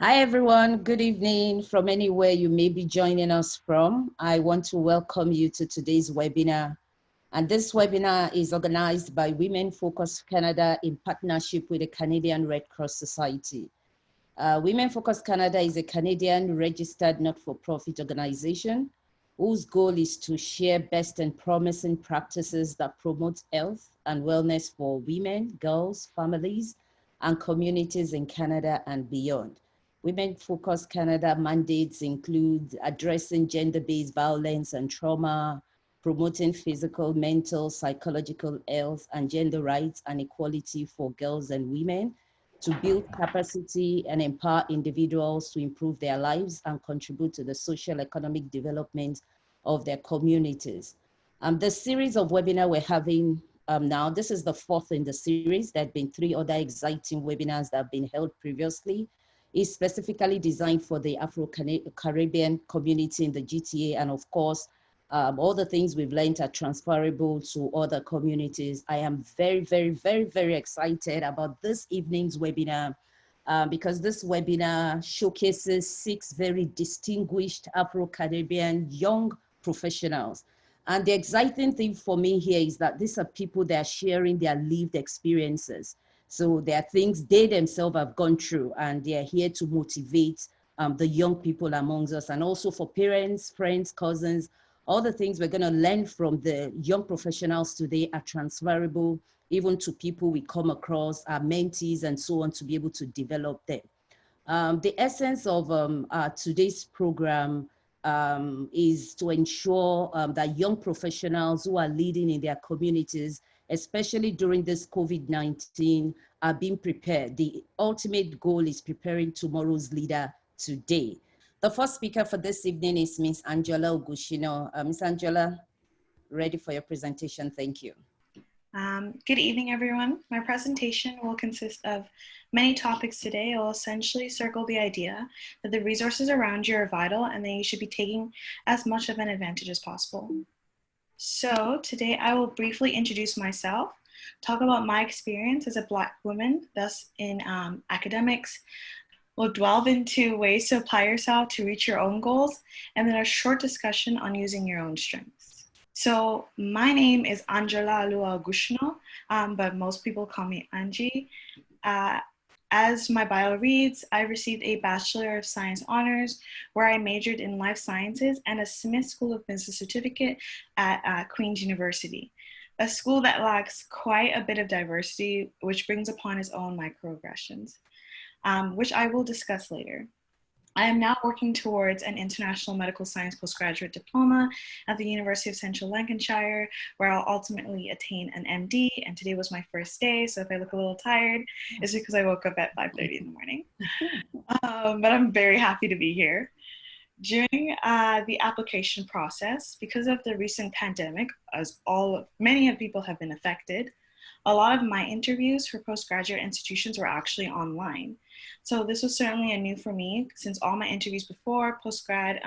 Hi, everyone. Good evening from anywhere you may be joining us from. I want to welcome you to today's webinar. And this webinar is organized by Women Focus Canada in partnership with the Canadian Red Cross Society. Women Focus Canada is a Canadian registered not-for-profit organization whose goal is to share best and promising practices that promote health and wellness for women, girls, families, and communities in Canada and beyond. Women Focus Canada mandates include addressing gender-based violence and trauma, promoting physical, mental, psychological health, and gender rights and equality for girls and women, to build capacity and empower individuals to improve their lives and contribute to the social economic development of their communities. The series of webinars we're having now, this is the fourth in the series. There have been three other exciting webinars that have been held previously. Is specifically designed for the Afro-Caribbean community in the GTA, and of course, all the things we've learned are transferable to other communities. I am very excited about this evening's webinar because this webinar showcases 6 very distinguished Afro-Caribbean young professionals. And the exciting thing for me here is that these are people that are sharing their lived experiences. So there are things they themselves have gone through, and they are here to motivate the young people amongst us, and also for parents, friends, cousins. All the things we're going to learn from the young professionals today are transferable even to people we come across, our mentees and so on, to be able to develop them. The essence of today's program is to ensure that young professionals who are leading in their communities, especially during this COVID-19, are being prepared. The ultimate goal is preparing tomorrow's leader today. The first speaker for this evening is Ms. Angela Ogushino. Ms. Angela, ready for your presentation. Thank you. Good evening, everyone. My presentation will consist of many topics today. It will essentially circle the idea that the resources around you are vital and that you should be taking as much of an advantage as possible. So today I will briefly introduce myself, talk about my experience as a Black woman, thus in academics. We'll delve into ways to apply yourself to reach your own goals, and then a short discussion on using your own strengths. So my name is Angela Alua Gushno, but most people call me Angie. As my bio reads, I received a Bachelor of Science honors where I majored in life sciences and a Smith School of Business certificate at Queen's University, a school that lacks quite a bit of diversity, which brings upon its own microaggressions, which I will discuss later. I am now working towards an international medical science postgraduate diploma at the University of Central Lancashire, where I'll ultimately attain an MD. And today was my first day, so if I look a little tired, it's because I woke up at 5:30 in the morning. But I'm very happy to be here. During the application process, because of the recent pandemic, as many of people have been affected, a lot of my interviews for postgraduate institutions were actually online. So this was certainly a new for me, since all my interviews before postgrad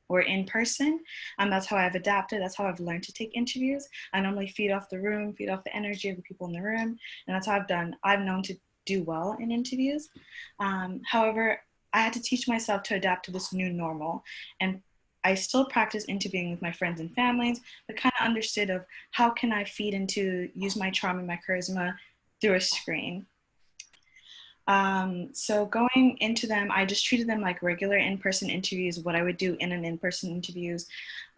were in person. That's how I've adapted. That's how I've learned to take interviews. I normally feed off the room, feed off the energy of the people in the room. And that's how I've known to do well in interviews. However, I had to teach myself to adapt to this new normal, and I still practice interviewing with my friends and families, but kind of understood of how can I use my charm and my charisma through a screen. So going into them, I just treated them like regular in-person interviews, what I would do in an in-person interviews.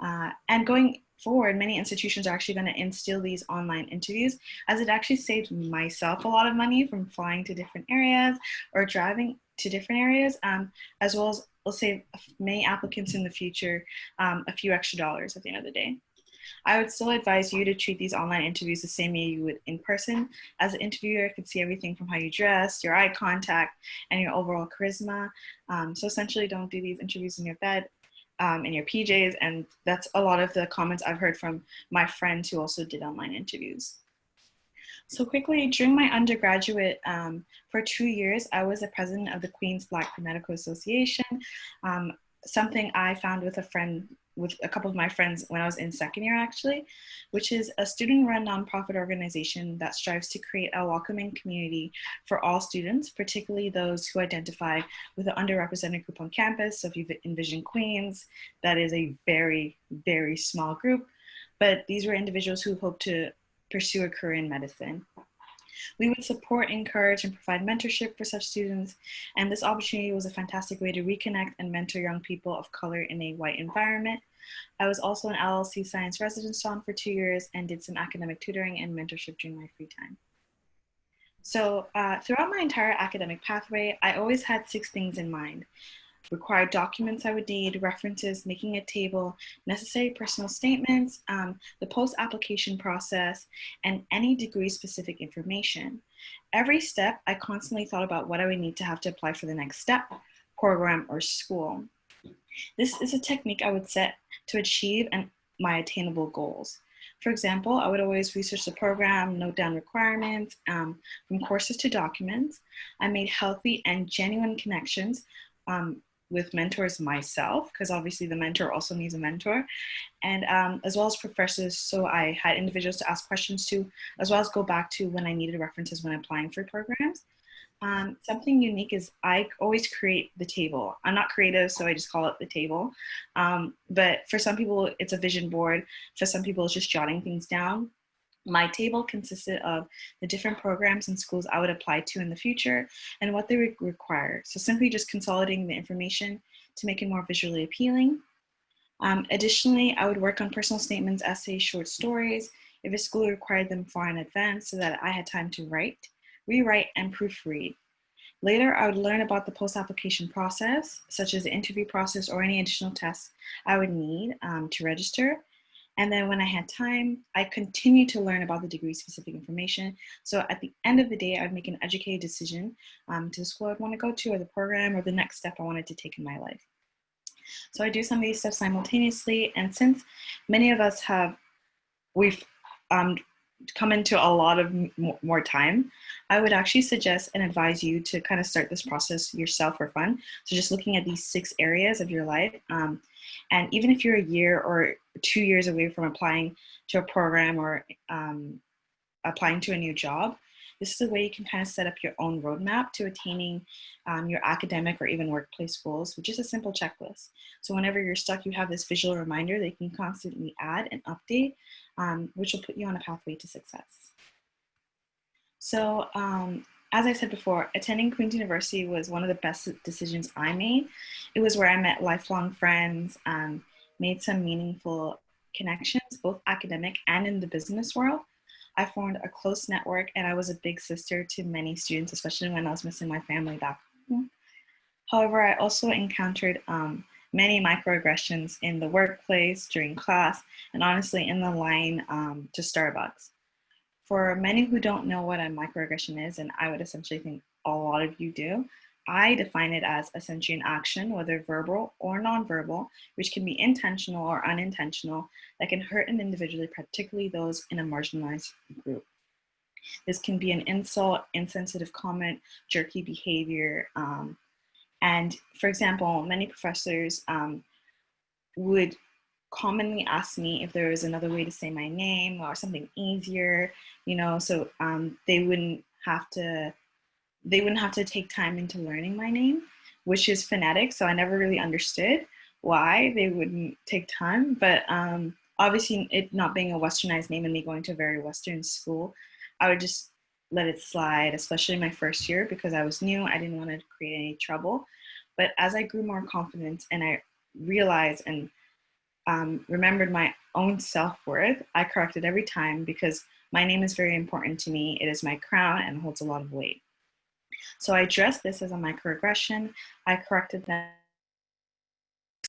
And going forward, many institutions are actually going to instill these online interviews, as it actually saved myself a lot of money from flying to different areas or driving to different areas, as well as will save many applicants in the future a few extra dollars at the end of the day. I would still advise you to treat these online interviews the same way you would in person. As an interviewer, I can see everything from how you dress, your eye contact, and your overall charisma. So essentially, don't do these interviews in your bed, in your PJs, and that's a lot of the comments I've heard from my friends who also did online interviews. So quickly, during my undergraduate, for 2 years, I was the president of the Queen's Black Medical Association, something I found with a friend with a couple of my friends when I was in second year, actually, which is a student-run nonprofit organization that strives to create a welcoming community for all students, particularly those who identify with an underrepresented group on campus. So if you envision Queens, that is a very, very small group, but these were individuals who hope to pursue a career in medicine. We would support, encourage, and provide mentorship for such students, and this opportunity was a fantastic way to reconnect and mentor young people of color in a white environment. I was also an LLC science residence student for 2 years and did some academic tutoring and mentorship during my free time. So throughout my entire academic pathway, I always had 6 things in mind: required documents I would need, references, making a table, necessary personal statements, the post-application process, and any degree-specific information. Every step, I constantly thought about what I would need to have to apply for the next step, program, or school. This is a technique I would set to achieve my attainable goals. For example, I would always research the program, note down requirements, from courses to documents. I made healthy and genuine connections with mentors myself, because obviously the mentor also needs a mentor, and as well as professors. So I had individuals to ask questions to, as well as go back to when I needed references when applying for programs. Something unique is I always create the table. I'm not creative, so I just call it the table. But for some people, it's a vision board. For some people, it's just jotting things down. My table consisted of the different programs and schools I would apply to in the future and what they would require. So simply just consolidating the information to make it more visually appealing. Additionally, I would work on personal statements, essays, short stories, if a school required them far in advance so that I had time to write, rewrite, and proofread. Later, I would learn about the post-application process, such as the interview process or any additional tests I would need to register. And then when I had time, I continued to learn about the degree-specific information. So at the end of the day, I'd make an educated decision to the school I'd want to go to, or the program, or the next step I wanted to take in my life. So I do some of these steps simultaneously. And since many of us we've come into a lot of more time, I would actually suggest and advise you to kind of start this process yourself for fun. So just looking at these 6 areas of your life. And even if you're a year or 2 years away from applying to a program or applying to a new job, this is a way you can kind of set up your own roadmap to attaining your academic or even workplace goals, which is a simple checklist. So whenever you're stuck, you have this visual reminder that you can constantly add and update, which will put you on a pathway to success. So as I said before, attending Queen's University was one of the best decisions I made. It was where I met lifelong friends, made some meaningful connections, both academic and in the business world. I formed a close network, and I was a big sister to many students, especially when I was missing my family back home. However, I also encountered many microaggressions in the workplace, during class, and honestly in the line to Starbucks. For many who don't know what a microaggression is, and I would essentially think a lot of you do, I define it as essentially an action, whether verbal or nonverbal, which can be intentional or unintentional, that can hurt an individual, particularly those in a marginalized group. This can be an insult, insensitive comment, jerky behavior. And for example, many professors would commonly ask me if there was another way to say my name or something easier, so they wouldn't have to take time into learning my name, which is phonetic. So I never really understood why they wouldn't take time. But obviously, it not being a westernized name and me going to a very Western school, I would just let it slide, especially my first year, because I was new. I didn't want to create any trouble. But as I grew more confident and I realized and remembered my own self-worth, I corrected every time, because my name is very important to me. It is my crown and holds a lot of weight. So I addressed this as a microaggression. I corrected them.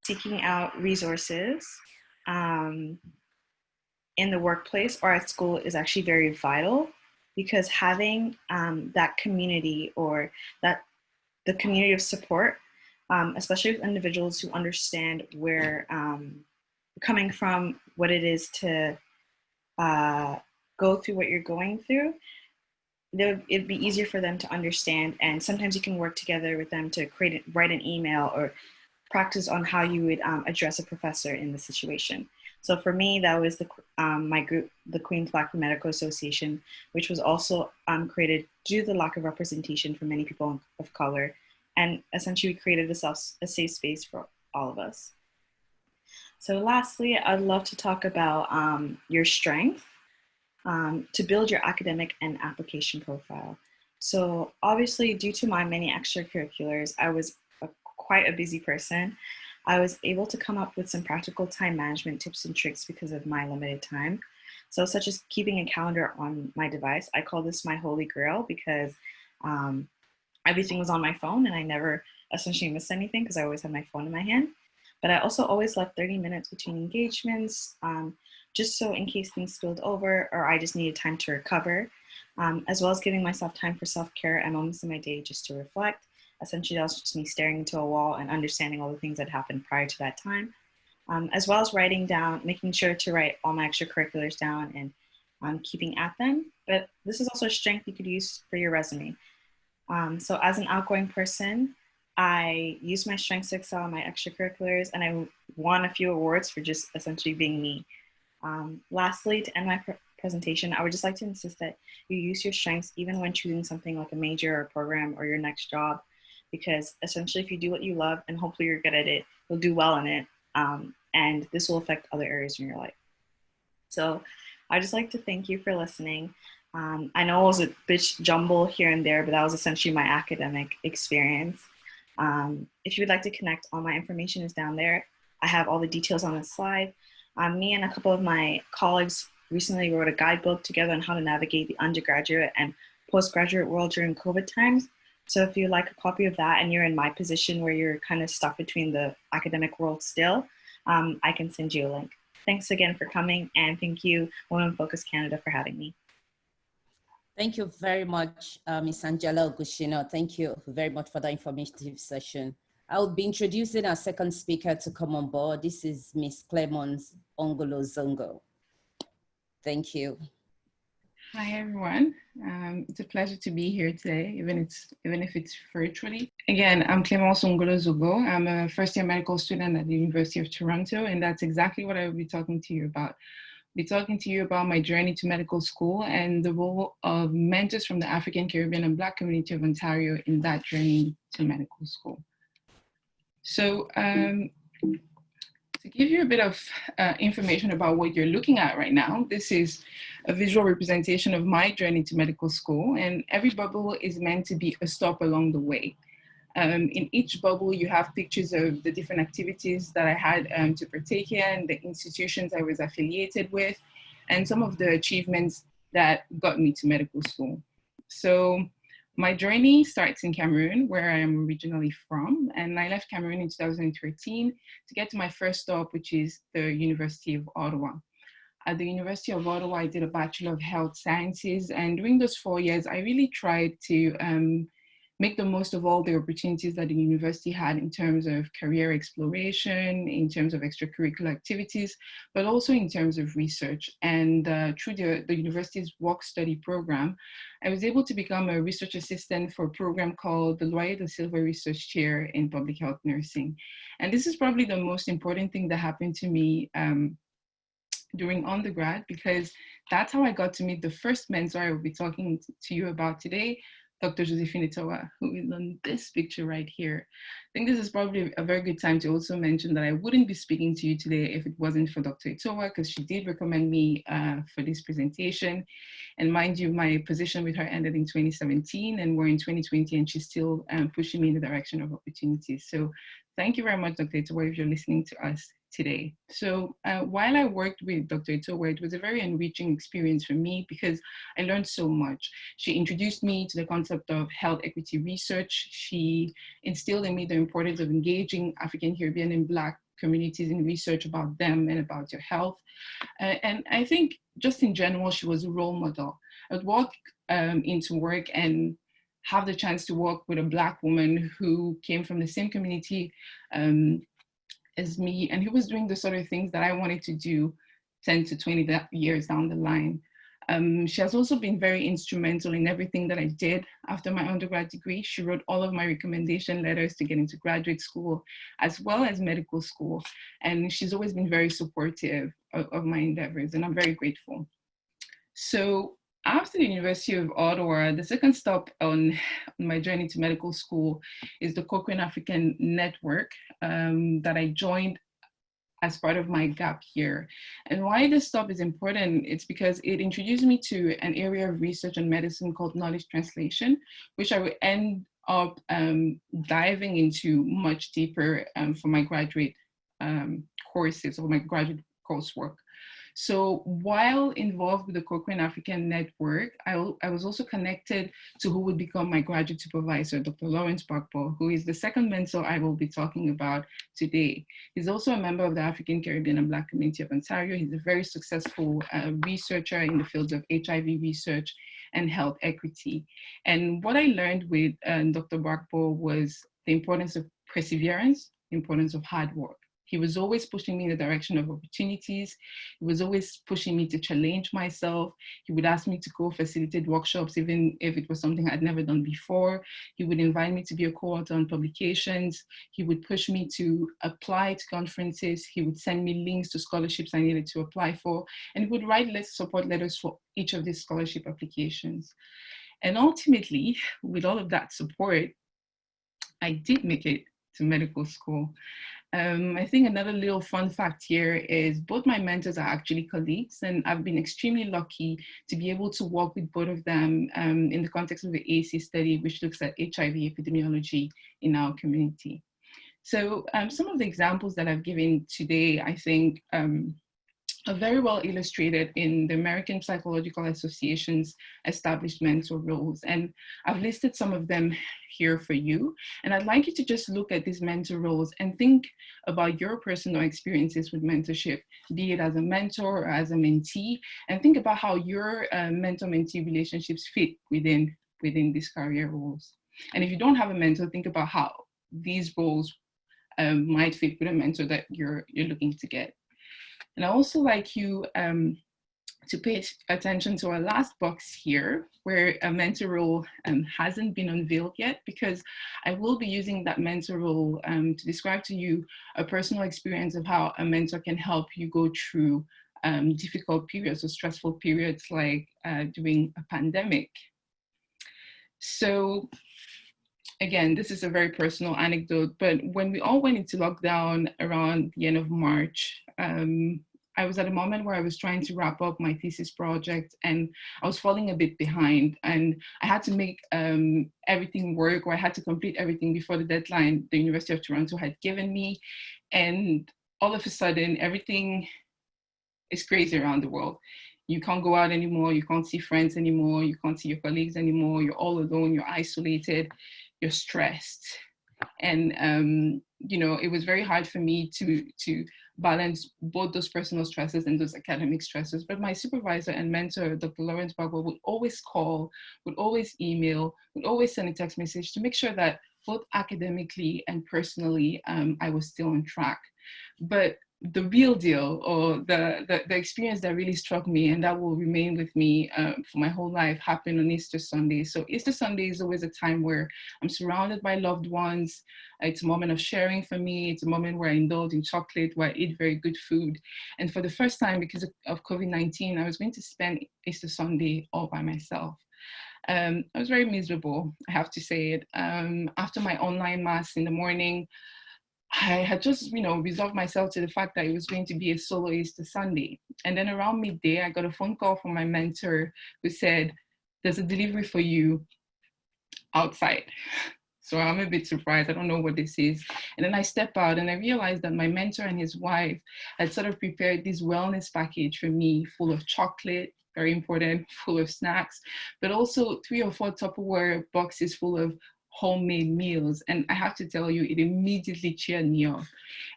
Seeking out resources in the workplace or at school is actually very vital, because having that community or the community of support, especially with individuals who understand where coming from, what it is to go through what you're going through, it'd be easier for them to understand. And sometimes you can work together with them to write an email or practice on how you would address a professor in the situation. So for me, that was my group, the Queens Black Medical Association, which was also created due to the lack of representation for many people of color. And essentially we created a safe space for all of us. So lastly, I'd love to talk about your strength to build your academic and application profile. So obviously, due to my many extracurriculars, I was quite a busy person. I was able to come up with some practical time management tips and tricks because of my limited time. So such as keeping a calendar on my device. I call this my holy grail because everything was on my phone and I never essentially missed anything because I always had my phone in my hand. But I also always left 30 minutes between engagements, just so in case things spilled over or I just needed time to recover, as well as giving myself time for self-care and moments in my day just to reflect. Essentially, that was just me staring into a wall and understanding all the things that happened prior to that time, as well as writing down, making sure to write all my extracurriculars down and keeping at them. But this is also a strength you could use for your resume. So as an outgoing person, I use my strengths to excel in my extracurriculars, and I won a few awards for just essentially being me. Lastly, to end my presentation, I would just like to insist that you use your strengths even when choosing something like a major or program or your next job, because essentially if you do what you love and hopefully you're good at it, you'll do well in it, and this will affect other areas in your life. So I'd just like to thank you for listening. I know it was a bit jumble here and there, but that was essentially my academic experience. If you would like to connect, all my information is down there. I have all the details on the slide. Me and a couple of my colleagues recently wrote a guidebook together on how to navigate the undergraduate and postgraduate world during COVID times. So if you'd like a copy of that and you're in my position where you're kind of stuck between the academic world still, I can send you a link. Thanks again for coming, and thank you, Women Focus Canada, for having me. Thank you very much, Ms. Angela Ogushino. Thank you very much for the informative session. I'll be introducing our second speaker to come on board. This is Ms. Clemons Ongolo Zongo. Thank you. Hi, everyone. It's a pleasure to be here today, even if it's virtually. Again, I'm Clemence Ongolo Zongo. I'm a first-year medical student at the University of Toronto, and that's exactly what I will be talking to you about. I'll be talking to you about my journey to medical school and the role of mentors from the African, Caribbean, and Black community of Ontario in that journey to medical school. So to give you a bit of information about what you're looking at right now, this is a visual representation of my journey to medical school, and every bubble is meant to be a stop along the way. In each bubble, you have pictures of the different activities that I had to partake in, the institutions I was affiliated with, and some of the achievements that got me to medical school. So my journey starts in Cameroon, where I am originally from, and I left Cameroon in 2013 to get to my first stop, which is the University of Ottawa. At the University of Ottawa, I did a Bachelor of Health Sciences, and during those 4 years, I really tried to make the most of all the opportunities that the university had in terms of career exploration, in terms of extracurricular activities, but also in terms of research. And through the university's work-study program, I was able to become a research assistant for a program called the Loyer de Silva Research Chair in Public Health Nursing. And this is probably the most important thing that happened to me during undergrad, because that's how I got to meet the first mentor I will be talking to you about today, Dr. Josephine Itowa, who is on this picture right here. I think this is probably a very good time to also mention that I wouldn't be speaking to you today if it wasn't for Dr. Itowa, because she did recommend me for this presentation. And mind you, my position with her ended in 2017 and we're in 2020, and she's still pushing me in the direction of opportunities. So thank you very much, Dr. Itowa, if you're listening to us today. So while I worked with Dr. Itowa, it was a very enriching experience for me because I learned so much. She introduced me to the concept of health equity research. She instilled in me the importance of engaging African, Caribbean, and Black communities in research about them and about your health. And I think just in general, she was a role model. I would walk into work and have the chance to work with a Black woman who came from the same community as me, and who was doing the sort of things that I wanted to do 10 to 20 years down the line. She has also been very instrumental in everything that I did after my undergrad degree. She wrote all of my recommendation letters to get into graduate school, as well as medical school. And she's always been very supportive of my endeavors, and I'm very grateful. So after the University of Ottawa, the second stop on my journey to medical school is the Cochrane African Network that I joined as part of my gap year. And why this stop is important, it's because it introduced me to an area of research and medicine called knowledge translation, which I would end up diving into much deeper for my graduate courses or my graduate coursework. So while involved with the Cochrane African Network, I was also connected to who would become my graduate supervisor, Dr. Lawrence Bakbo, who is the second mentor I will be talking about today. He's also a member of the African, Caribbean, and Black community of Ontario. He's a very successful researcher in the fields of HIV research and health equity. And what I learned with Dr. Bakbo was the importance of perseverance, the importance of hard work. He was always pushing me in the direction of opportunities. He was always pushing me to challenge myself. He would ask me to go facilitate workshops, even if it was something I'd never done before. He would invite me to be a co-author on publications. He would push me to apply to conferences. He would send me links to scholarships I needed to apply for. And he would write support letters for each of these scholarship applications. And ultimately, with all of that support, I did make it to medical school. I think another little fun fact here is both my mentors are actually colleagues, and I've been extremely lucky to be able to work with both of them in the context of the AC study, which looks at HIV epidemiology in our community. So some of the examples that I've given today, I think, are very well illustrated in the American Psychological Association's established mentor roles. And I've listed some of them here for you. And I'd like you to just look at these mentor roles and think about your personal experiences with mentorship, be it as a mentor or as a mentee, and think about how your mentor-mentee relationships fit within these career roles. And if you don't have a mentor, think about how these roles might fit with a mentor that you're looking to get. And I also like you to pay attention to our last box here, where a mentor role hasn't been unveiled yet, because I will be using that mentor role to describe to you a personal experience of how a mentor can help you go through difficult periods or stressful periods like during a pandemic. So again, this is a very personal anecdote, but when we all went into lockdown around the end of March, I was at a moment where I was trying to wrap up my thesis project and I was falling a bit behind, and I had to make everything work, or I had to complete everything before the deadline the University of Toronto had given me. And all of a sudden, everything is crazy around the world. You can't go out anymore, you can't see friends anymore, you can't see your colleagues anymore, you're all alone, you're isolated, you're stressed. And you know, it was very hard for me to balance both those personal stresses and those academic stresses. But my supervisor and mentor, Dr. Lawrence Bagwell, would always call, would always email, would always send a text message to make sure that both academically and personally, I was still on track. But the real deal, or the experience that really struck me and that will remain with me for my whole life, happened on Easter Sunday. So Easter Sunday is always a time where I'm surrounded by loved ones. It's a moment of sharing for me. It's a moment where I indulge in chocolate, where I eat very good food. And for the first time, because of COVID-19, I was going to spend Easter Sunday all by myself. I was very miserable, I have to say it. After my online mass in the morning, I had just, resolved myself to the fact that it was going to be a solo Easter Sunday. And then around midday, I got a phone call from my mentor who said, "There's a delivery for you outside." So I'm a bit surprised. I don't know what this is. And then I step out and I realized that my mentor and his wife had sort of prepared this wellness package for me, full of chocolate, very important, full of snacks, but also 3 or 4 Tupperware boxes full of homemade meals. And I have to tell you, it immediately cheered me up.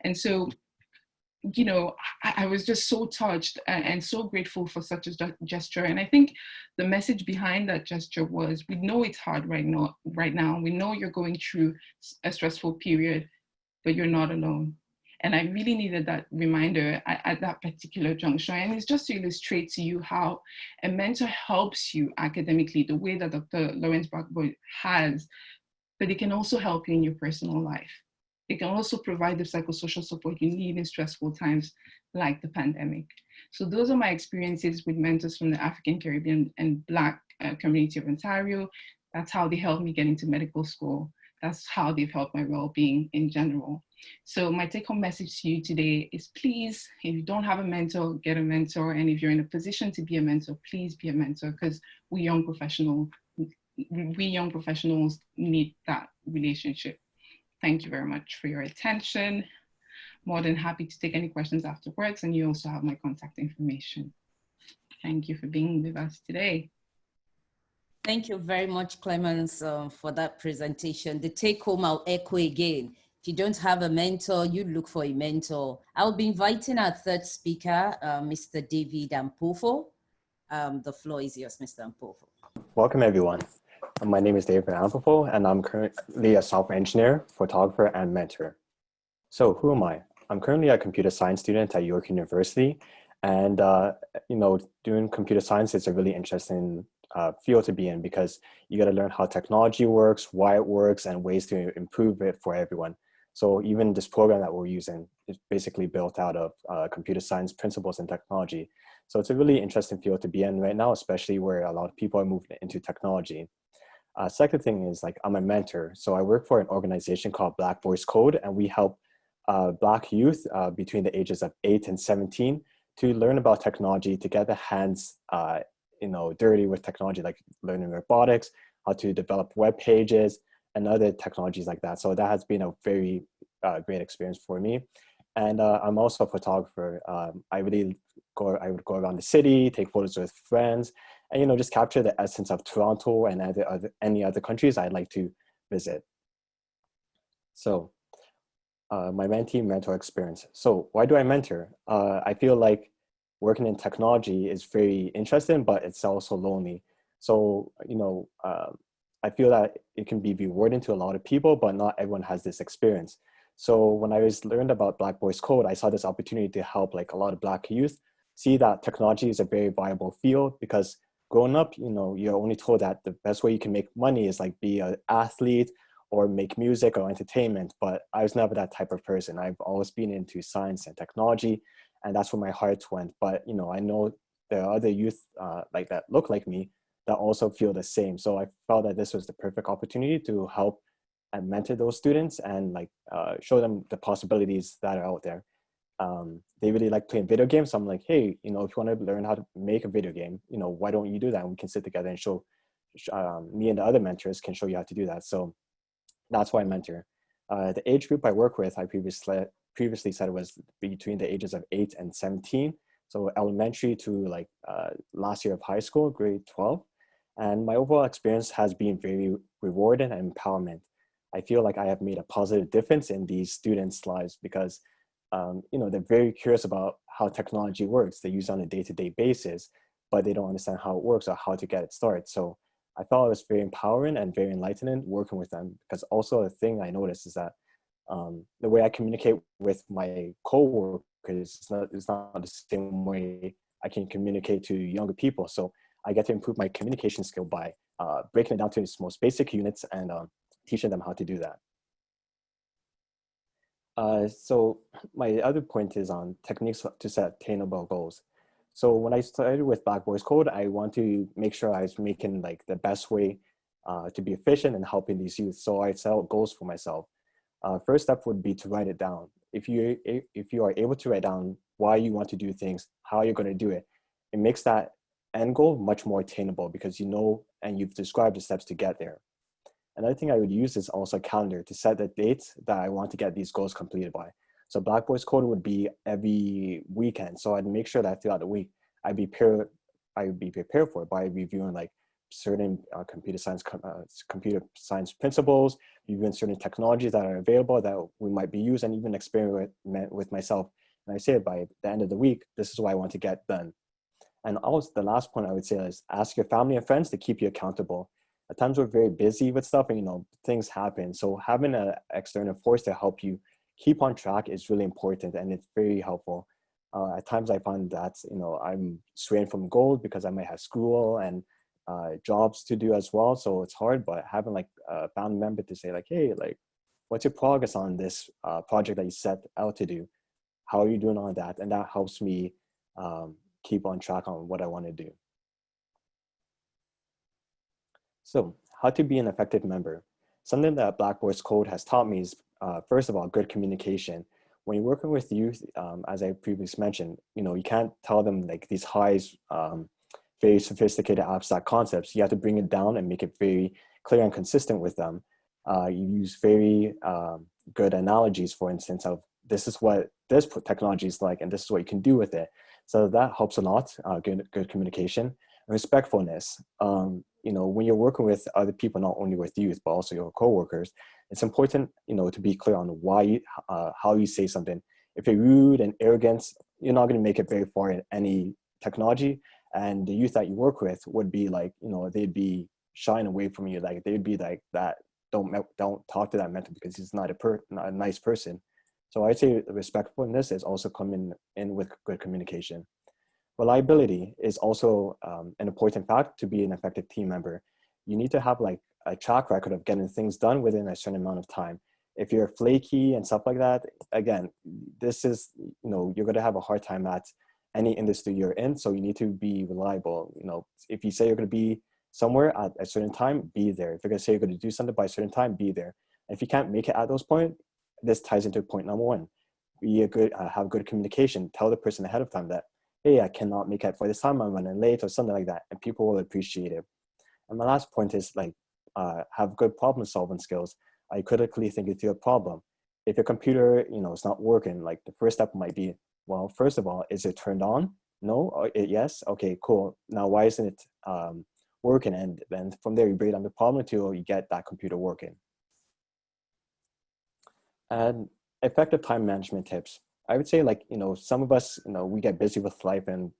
And so, I was just so touched and so grateful for such a gesture. And I think the message behind that gesture was, we know it's hard right now. We know you're going through a stressful period, but you're not alone. And I really needed that reminder at that particular juncture. And it's just to illustrate to you how a mentor helps you academically, the way that Dr. Lawrence Blackboard has, but it can also help you in your personal life. It can also provide the psychosocial support you need in stressful times like the pandemic. So those are my experiences with mentors from the African, Caribbean, and Black community of Ontario. That's how they helped me get into medical school. That's how they've helped my well-being in general. So my take-home message to you today is, please, if you don't have a mentor, get a mentor. And if you're in a position to be a mentor, please be a mentor, because we young professionals need that relationship. Thank you very much for your attention. More than happy to take any questions afterwards. And you also have my contact information. Thank you for being with us today. Thank you very much, Clemens, for that presentation. The take home, I'll echo again. If you don't have a mentor, you look for a mentor. I'll be inviting our third speaker, Mr. David Ampofo. The floor is yours, Mr. Ampofo. Welcome, everyone. My name is David Ampofo, and I'm currently a software engineer, photographer, and mentor. So who am I? I'm currently a computer science student at York University, and doing computer science is a really interesting field to be in, because you got to learn how technology works, why it works, and ways to improve it for everyone. So even this program that we're using is basically built out of computer science principles and technology. So it's a really interesting field to be in right now, especially where a lot of people are moving into technology. Second thing is, like, I'm a mentor. So I work for an organization called Black Voice Code, and we help Black youth between the ages of 8 and 17 to learn about technology, to get their hands dirty with technology, like learning robotics, how to develop web pages, and other technologies like that. So that has been a very great experience for me. And I'm also a photographer. I would go around the city, take photos with friends, and just capture the essence of Toronto and any other countries I'd like to visit. So my mentee-mentor experience. So why do I mentor? I feel like working in technology is very interesting, but it's also lonely. So I feel that it can be rewarding to a lot of people, but not everyone has this experience. So when I learned about Black Voice Code, I saw this opportunity to help like a lot of Black youth see that technology is a very viable field, because growing up, you're only told that the best way you can make money is like be an athlete or make music or entertainment. But I was never that type of person. I've always been into science and technology, and that's where my heart went. But I know there are other youth like that look like me that also feel the same. So I felt that this was the perfect opportunity to help and mentor those students and show them the possibilities that are out there. They really like playing video games. So I'm like, hey, if you want to learn how to make a video game, why don't you do that? And we can sit together and show, me and the other mentors can show you how to do that. So that's why I mentor. The age group I work with, I previously said it was between the ages of 8 and 17. So elementary to last year of high school, grade 12. And my overall experience has been very rewarding and empowerment. I feel like I have made a positive difference in these students' lives because, they're very curious about how technology works. They use it on a day-to-day basis, but they don't understand how it works or how to get it started. So I felt it was very empowering and very enlightening working with them, because also the thing I noticed is that the way I communicate with my coworkers is not the same way I can communicate to younger people. So I get to improve my communication skill by breaking it down to its most basic units and teaching them how to do that. So my other point is on techniques to set attainable goals. So when I started with Black Voice Code, I want to make sure I was making the best way to be efficient and helping these youth. So I set out goals for myself. First step would be to write it down. If you are able to write down why you want to do things, how you're going to do it, it makes that end goal much more attainable, because and you've described the steps to get there. Another thing I would use is also a calendar to set the dates that I want to get these goals completed by. So Black Voice Code would be every weekend. So I'd make sure that throughout the week, I would be prepared for it by reviewing certain computer science principles, reviewing certain technologies that are available that we might be used, and even experiment with myself. And I say by the end of the week, this is what I want to get done. And also the last point I would say is ask your family and friends to keep you accountable. At times we're very busy with stuff and things happen. So having an external force to help you keep on track is really important, and it's very helpful. At times I find that, I'm straying from goal because I might have school and jobs to do as well. So it's hard, but having like a family member to say like, hey, like, what's your progress on this project that you set out to do? How are you doing on that? And that helps me keep on track on what I want to do. So how to be an effective member. Something that Blackboard's code has taught me is, first of all, good communication. When you're working with youth, as I previously mentioned, you can't tell them like these high, very sophisticated abstract concepts. You have to bring it down and make it very clear and consistent with them. You use very good analogies, for instance, of this is what this technology is like, and this is what you can do with it. So that helps a lot, good communication. Respectfulness. When you're working with other people, not only with youth, but also your coworkers, it's important, to be clear on why, how you say something. If you're rude and arrogant, you're not going to make it very far in any technology. And the youth that you work with would be like, they'd be shying away from you. Like they'd be like that. Don't talk to that mentor because he's not a nice person. So I'd say respectfulness is also coming in with good communication. Reliability is also an important fact to be an effective team member. You need to have like a track record of getting things done within a certain amount of time. If you're flaky and stuff like that, again, this is, you're going to have a hard time at any industry you're in. So you need to be reliable. If you say you're going to be somewhere at a certain time, be there. If you're going to say you're going to do something by a certain time, be there. And if you can't make it at those points, this ties into point number one. Have good communication. Tell the person ahead of time that, hey, I cannot make it for this time, I'm running late or something like that, and people will appreciate it. And my last point is like, have good problem solving skills. I critically think through a problem. If your computer, is not working, like the first step might be, well, first of all, is it turned on? No? Or yes? Okay, cool. Now, why isn't it working? And then from there, you break down the problem until you get that computer working. And effective time management tips. I would say like, some of us, we get busy with life and,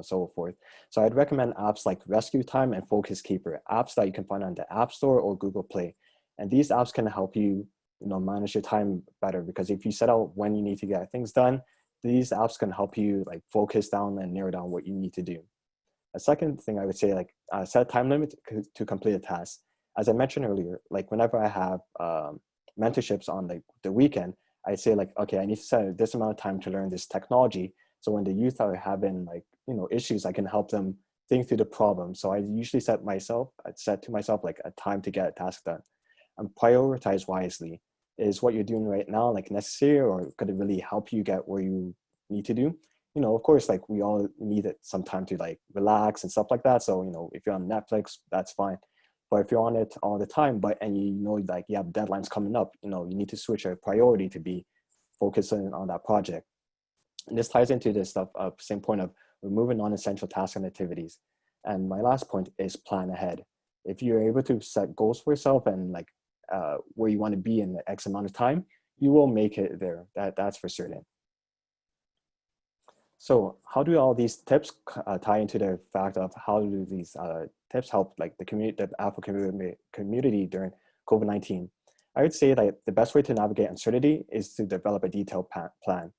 so forth. So I'd recommend apps like Rescue Time and Focus Keeper, apps that you can find on the App Store or Google Play. And these apps can help you, manage your time better, because if you set out when you need to get things done, these apps can help you like focus down and narrow down what you need to do. A second thing I would say, like set a time limit to complete a task. As I mentioned earlier, like whenever I have mentorships on like the weekend, I say like, okay, I need to set this amount of time to learn this technology. So when the youth are having like, issues, I can help them think through the problem. So I usually set to myself like a time to get a task done. And prioritize wisely. Is what you're doing right now like necessary, or could it really help you get where you need to do? Of course, like we all need some time to like relax and stuff like that. So, if you're on Netflix, that's fine. But if you're on it all the time, and like you have deadlines coming up, you need to switch your priority to be focusing on that project. And this ties into this stuff, same point of removing non-essential tasks and activities. And my last point is plan ahead. If you're able to set goals for yourself and like where you want to be in the X amount of time, you will make it there. That's for certain. So how do all these tips tie into the fact of how do these tips help like the Afro community during COVID-19? I would say that the best way to navigate uncertainty is to develop a detailed plan.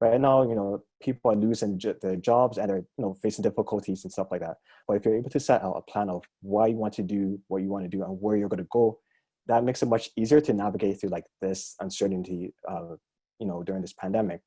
Right now, people are losing their jobs and are facing difficulties and stuff like that. But if you're able to set out a plan of why you want to do what you want to do and where you're going to go, that makes it much easier to navigate through like this uncertainty, during this pandemic.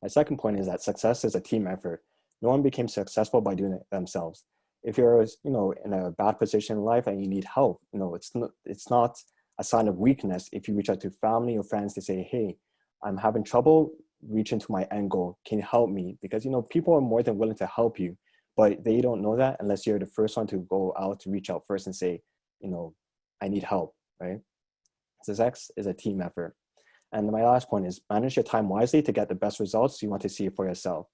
My second point is that success is a team effort. No one became successful by doing it themselves. If you're, in a bad position in life and you need help, it's not a sign of weakness if you reach out to family or friends to say, hey, I'm having trouble reaching to my end goal. Can you help me? Because, people are more than willing to help you, but they don't know that unless you're the first one to go out to reach out first and say, I need help, right? Success is a team effort. And my last point is manage your time wisely to get the best results you want to see for yourself.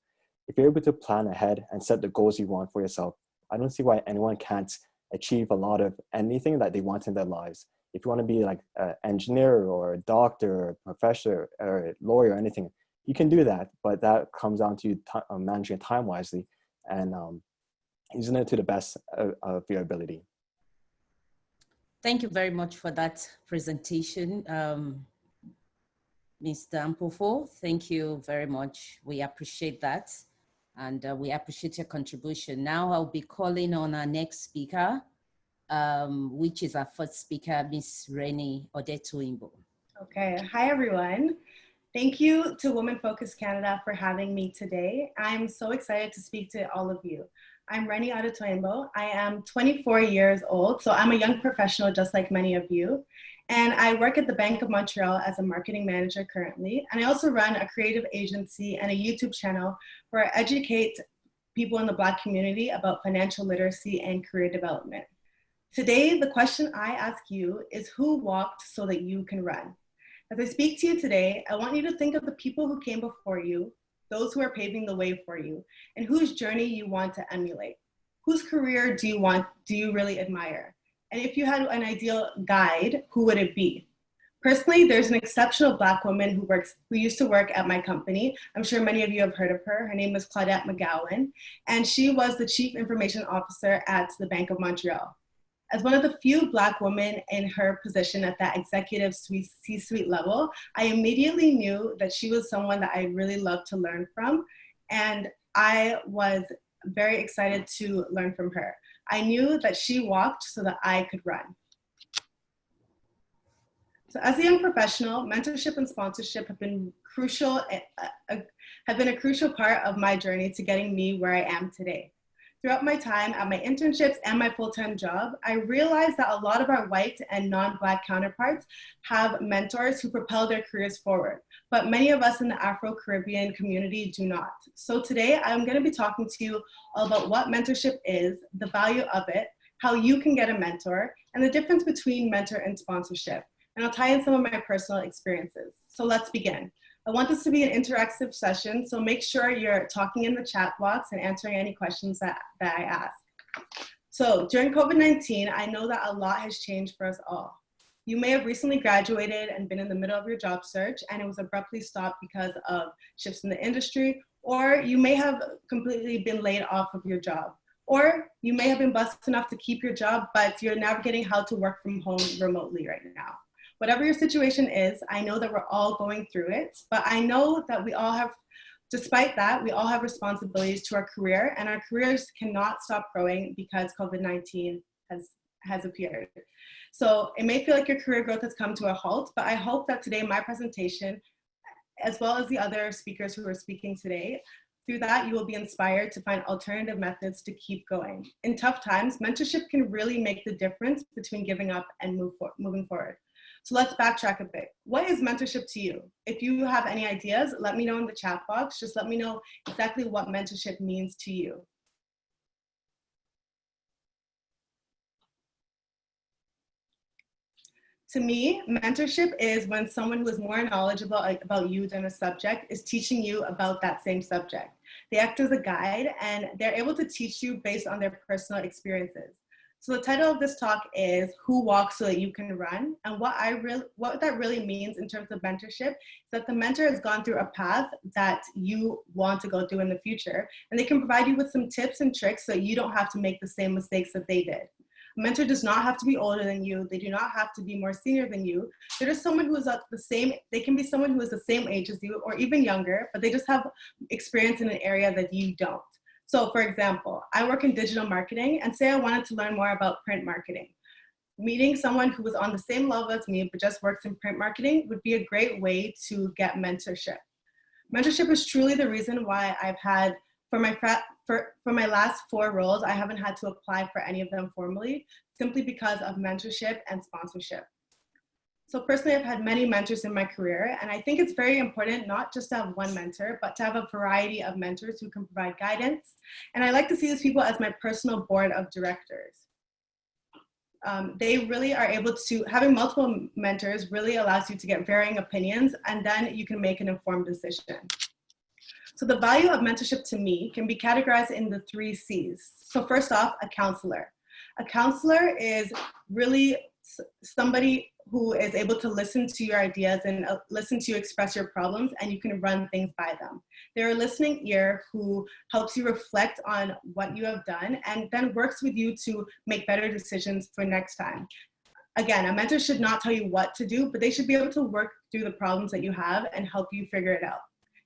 If you're able to plan ahead and set the goals you want for yourself, I don't see why anyone can't achieve a lot of anything that they want in their lives. If you want to be like an engineer or a doctor or a professor or a lawyer or anything, you can do that. But that comes down to managing time wisely and using it to the best of your ability. Thank you very much for that presentation. Mr. Ampofo, thank you very much. We appreciate that. And we appreciate your contribution. Now I'll be calling on our next speaker, which is our first speaker, Miss Rennie Odetuimbo. Okay, hi everyone. Thank you to Women Focus Canada for having me today. I'm so excited to speak to all of you. I'm Rennie Odetuimbo. I am 24 years old, so I'm a young professional just like many of you. And I work at the Bank of Montreal as a marketing manager currently. And I also run a creative agency and a YouTube channel where I educate people in the Black community about financial literacy and career development. Today, the question I ask you is, who walked so that you can run? As I speak to you today, I want you to think of the people who came before you, those who are paving the way for you, and whose journey you want to emulate. Whose career do you really admire? And if you had an ideal guide, who would it be? Personally, there's an exceptional Black woman who used to work at my company. I'm sure many of you have heard of her. Her name is Claudette McGowan, and she was the Chief Information Officer at the Bank of Montreal. As one of the few Black women in her position at that executive C-suite level, I immediately knew that she was someone that I really loved to learn from, and I was very excited to learn from her. I knew that she walked so that I could run. So as a young professional, mentorship and sponsorship have been a crucial part of my journey to getting me where I am today. Throughout my time at my internships and my full-time job, I realized that a lot of our white and non-Black counterparts have mentors who propel their careers forward, but many of us in the Afro-Caribbean community do not. So today, I'm going to be talking to you all about what mentorship is, the value of it, how you can get a mentor, and the difference between mentor and sponsorship. And I'll tie in some of my personal experiences. So let's begin. I want this to be an interactive session, so make sure you're talking in the chat box and answering any questions that I ask. So during COVID-19, I know that a lot has changed for us all. You may have recently graduated and been in the middle of your job search and it was abruptly stopped because of shifts in the industry, or you may have completely been laid off of your job. Or you may have been blessed enough to keep your job, but you're navigating how to work from home remotely right now. Whatever your situation is, I know that we're all going through it, but I know that despite that, we all have responsibilities to our career, and our careers cannot stop growing because COVID-19 has appeared. So it may feel like your career growth has come to a halt, but I hope that today my presentation, as well as the other speakers who are speaking today, through that you will be inspired to find alternative methods to keep going. In tough times, mentorship can really make the difference between giving up and moving forward. So let's backtrack a bit. What is mentorship to you? If you have any ideas, let me know in the chat box. Just let me know exactly what mentorship means to you. To me, mentorship is when someone who is more knowledgeable about you than a subject is teaching you about that same subject. They act as a guide and they're able to teach you based on their personal experiences. So the title of this talk is Who Walks So That You Can Run? And what that really means in terms of mentorship is that the mentor has gone through a path that you want to go through in the future, and they can provide you with some tips and tricks so you don't have to make the same mistakes that they did. A mentor does not have to be older than you. They do not have to be more senior than you. They're just someone who is they can be someone who is the same age as you or even younger, but they just have experience in an area that you don't. So for example, I work in digital marketing, and say I wanted to learn more about print marketing. Meeting someone who was on the same level as me but just works in print marketing would be a great way to get mentorship. Mentorship is truly the reason why I've had, for my last 4 roles, I haven't had to apply for any of them formally, simply because of mentorship and sponsorship. So personally, I've had many mentors in my career, and I think it's very important not just to have one mentor, but to have a variety of mentors who can provide guidance. And I like to see these people as my personal board of directors. They really are able to, having multiple mentors really allows you to get varying opinions, and then you can make an informed decision. So the value of mentorship to me can be categorized in the 3 C's. So first off, a counselor. A counselor is really somebody who is able to listen to your ideas and listen to you express your problems, and you can run things by them. They're a listening ear who helps you reflect on what you have done and then works with you to make better decisions for next time. Again, a mentor should not tell you what to do, but they should be able to work through the problems that you have and help you figure it out.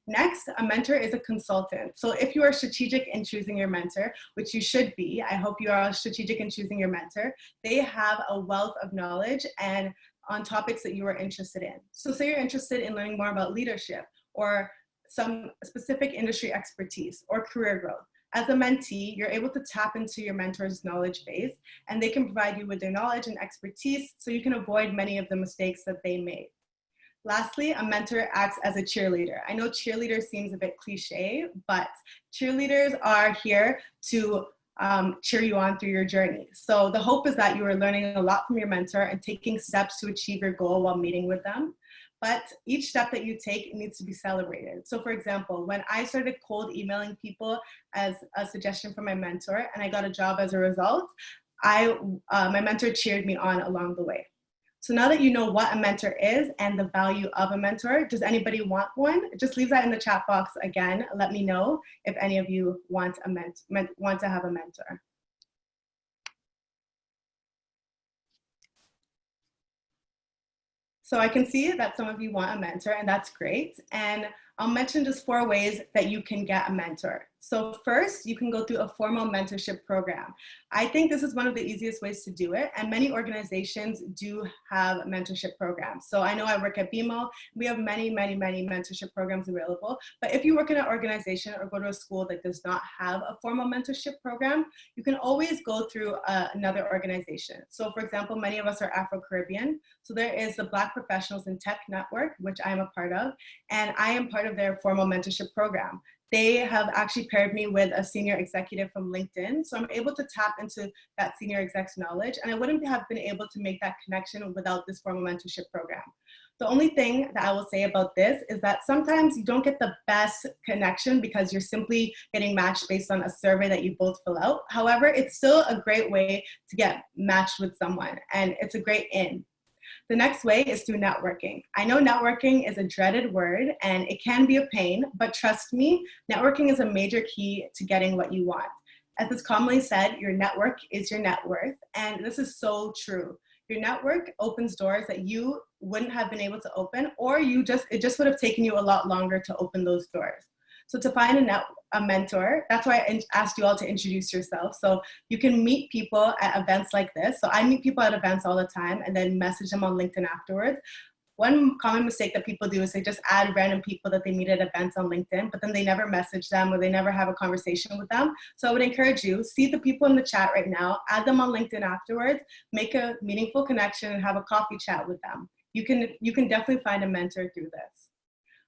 Next, a mentor is a consultant. So if you are strategic in choosing your mentor, which you should be, I hope you are strategic in choosing your mentor, they have a wealth of knowledge and on topics that you are interested in. So say you're interested in learning more about leadership or some specific industry expertise or career growth. As a mentee, you're able to tap into your mentor's knowledge base, and they can provide you with their knowledge and expertise so you can avoid many of the mistakes that they made. Lastly, a mentor acts as a cheerleader. I know cheerleader seems a bit cliche, but cheerleaders are here to cheer you on through your journey. So the hope is that you are learning a lot from your mentor and taking steps to achieve your goal while meeting with them. But each step that you take needs to be celebrated. So for example, when I started cold emailing people as a suggestion from my mentor and I got a job as a result, my mentor cheered me on along the way. So now that you know what a mentor is and the value of a mentor, does anybody want one? Just leave that in the chat box again. Let me know if any of you want to have a mentor. So I can see that some of you want a mentor, and that's great. And I'll mention just 4 ways that you can get a mentor. So first, you can go through a formal mentorship program. I think this is one of the easiest ways to do it, and many organizations do have mentorship programs. So I know I work at BMO, we have many mentorship programs available, but if you work in an organization or go to a school that does not have a formal mentorship program, you can always go through another organization. So for example, many of us are Afro-Caribbean, so there is the Black Professionals in Tech Network, which I am a part of, and I am part of their formal mentorship program. They have actually paired me with a senior executive from LinkedIn. So I'm able to tap into that senior exec's knowledge, and I wouldn't have been able to make that connection without this formal mentorship program. The only thing that I will say about this is that sometimes you don't get the best connection because you're simply getting matched based on a survey that you both fill out. However, it's still a great way to get matched with someone, and it's a great in. The next way is through networking. I know networking is a dreaded word and it can be a pain, but trust me, networking is a major key to getting what you want. As is commonly said, your network is your net worth, and this is so true. Your network opens doors that you wouldn't have been able to open, or it just would have taken you a lot longer to open those doors. So to find a mentor, that's why I asked you all to introduce yourself. So you can meet people at events like this. So I meet people at events all the time and then message them on LinkedIn afterwards. One common mistake that people do is they just add random people that they meet at events on LinkedIn, but then they never message them or they never have a conversation with them. So I would encourage you, see the people in the chat right now, add them on LinkedIn afterwards, make a meaningful connection and have a coffee chat with them. You can definitely find a mentor through this.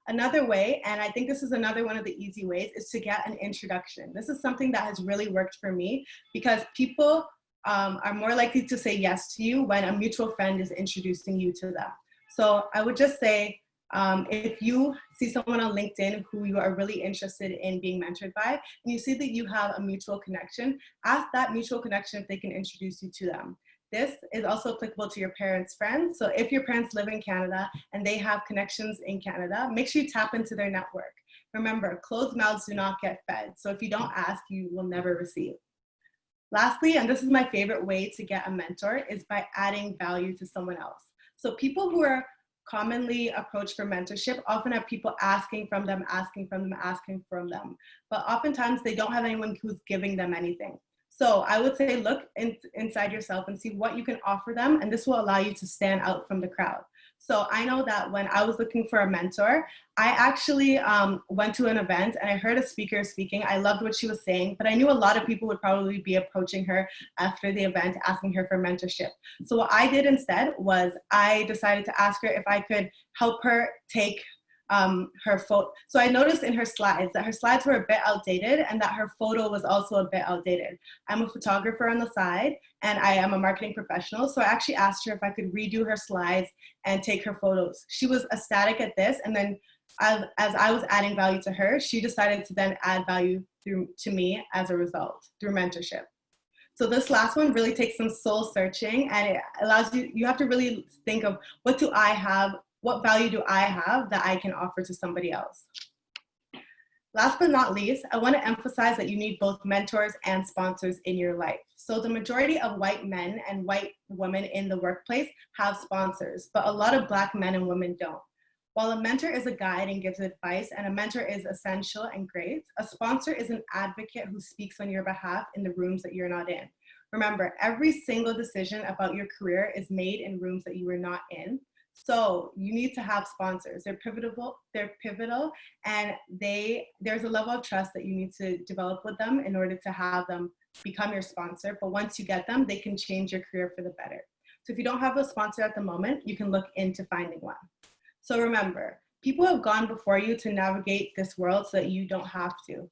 Another way, and I think this is another one of the easy ways, is to get an introduction. This is something that has really worked for me because people are more likely to say yes to you when a mutual friend is introducing you to them. So I would just say, if you see someone on LinkedIn who you are really interested in being mentored by, and you see that you have a mutual connection, ask that mutual connection if they can introduce you to them. This is also applicable to your parents' friends. So if your parents live in Canada and they have connections in Canada, make sure you tap into their network. Remember, closed mouths do not get fed. So if you don't ask, you will never receive. Lastly, and this is my favorite way to get a mentor, is by adding value to someone else. So people who are commonly approached for mentorship often have people asking from them. But oftentimes they don't have anyone who's giving them anything. So I would say look inside yourself and see what you can offer them, and this will allow you to stand out from the crowd. So I know that when I was looking for a mentor, I actually went to an event and I heard a speaker speaking. I loved what she was saying, but I knew a lot of people would probably be approaching her after the event, asking her for mentorship. So what I did instead was I decided to ask her if I could help her take her photo. So I noticed in her slides that her slides were a bit outdated and that her photo was also a bit outdated. I'm a photographer on the side and I am a marketing professional. So I actually asked her if I could redo her slides and take her photos. She was ecstatic at this. And then as I was adding value to her, she decided to then add value to me as a result through mentorship. So this last one really takes some soul searching, and it allows you have to really think of what value do I have that I can offer to somebody else? Last but not least, I want to emphasize that you need both mentors and sponsors in your life. So the majority of white men and white women in the workplace have sponsors, but a lot of Black men and women don't. While a mentor is a guide and gives advice, and a mentor is essential and great, a sponsor is an advocate who speaks on your behalf in the rooms that you're not in. Remember, every single decision about your career is made in rooms that you are not in. So you need to have sponsors. They're pivotal, and there's a level of trust that you need to develop with them in order to have them become your sponsor. But once you get them, they can change your career for the better. So if you don't have a sponsor at the moment, you can look into finding one. So remember, people have gone before you to navigate this world so that you don't have to.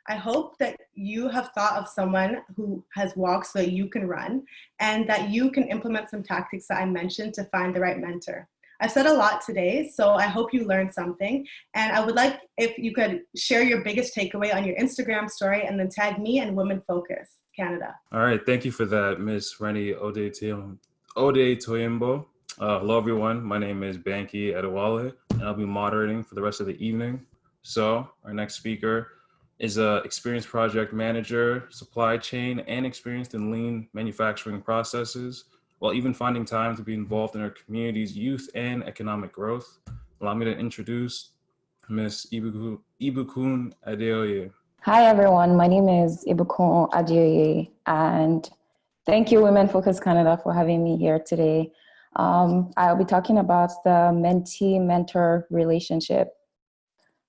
I hope that you have thought of someone who has walked so that you can run, and that you can implement some tactics that I mentioned to find the right mentor. I've said a lot today, so I hope you learned something. And I would like if you could share your biggest takeaway on your Instagram story and then tag me and Women Focus Canada. All right, thank you for that, Miss Rennie Ode-Toyimbo. Hello, everyone. My name is Banky Adewale, and I'll be moderating for the rest of the evening. So our next speaker is an experienced project manager, supply chain, and experienced in lean manufacturing processes, while even finding time to be involved in our community's youth and economic growth. Allow me to introduce Ms. Ibukun Adeoye. Hi, everyone. My name is Ibukun Adeoye, and thank you, Women Focus Canada, for having me here today. I'll be talking about the mentee-mentor relationship.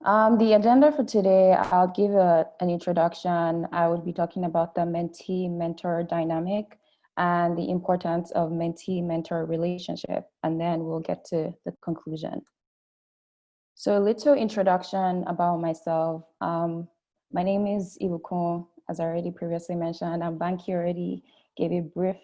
The agenda for today, I'll give an introduction. I will be talking about the mentee-mentor dynamic and the importance of mentee-mentor relationship, and then we'll get to the conclusion. So a little introduction about myself. My name is Ibukun, as I already previously mentioned, and Banky already gave a brief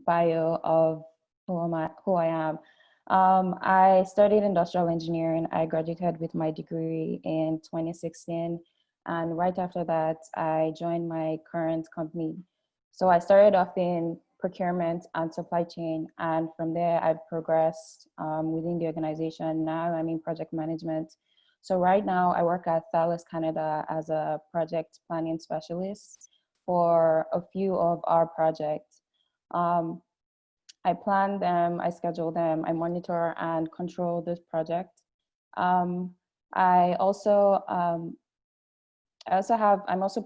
bio of who I am. I studied industrial engineering. I graduated with my degree in 2016. And right after that, I joined my current company. So I started off in procurement and supply chain. And from there, I progressed within the organization. Now I'm in project management. So right now I work at Thales Canada as a project planning specialist for a few of our projects. I plan them, I schedule them, I monitor and control this project. I'm also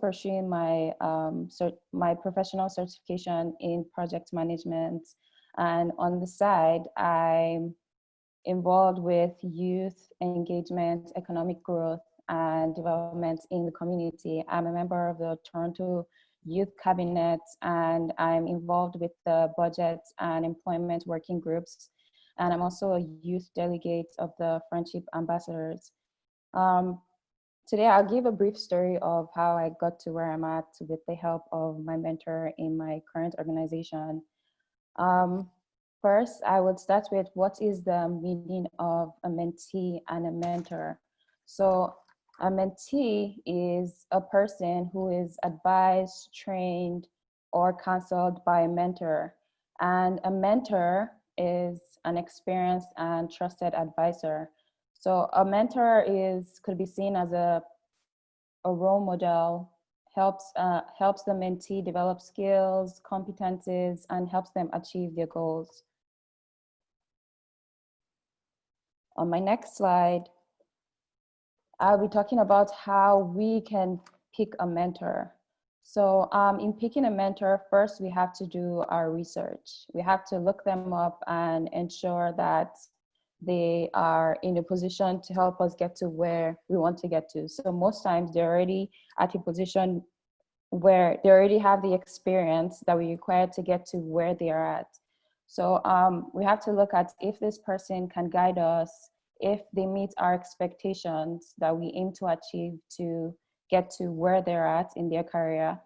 pursuing my my professional certification in project management, and on the side, I'm involved with youth engagement, economic growth, and development in the community. I'm a member of the Toronto Youth Cabinet, and I'm involved with the budget and employment working groups. And I'm also a youth delegate of the Friendship Ambassadors. Today, I'll give a brief story of how I got to where I'm at with the help of my mentor in my current organization. First, I would start with what is the meaning of a mentee and a mentor. So a mentee is a person who is advised, trained, or counseled by a mentor. And a mentor is an experienced and trusted advisor. So a mentor could be seen as a role model, helps the mentee develop skills, competencies, and helps them achieve their goals. On my next slide, I'll be talking about how we can pick a mentor. So in picking a mentor, first we have to do our research. We have to look them up and ensure that they are in a position to help us get to where we want to get to. So most times they're already at a position where they already have the experience that we require to get to where they are at. So we have to look at if this person can guide us, if they meet our expectations that we aim to achieve to get to where they're at in their career.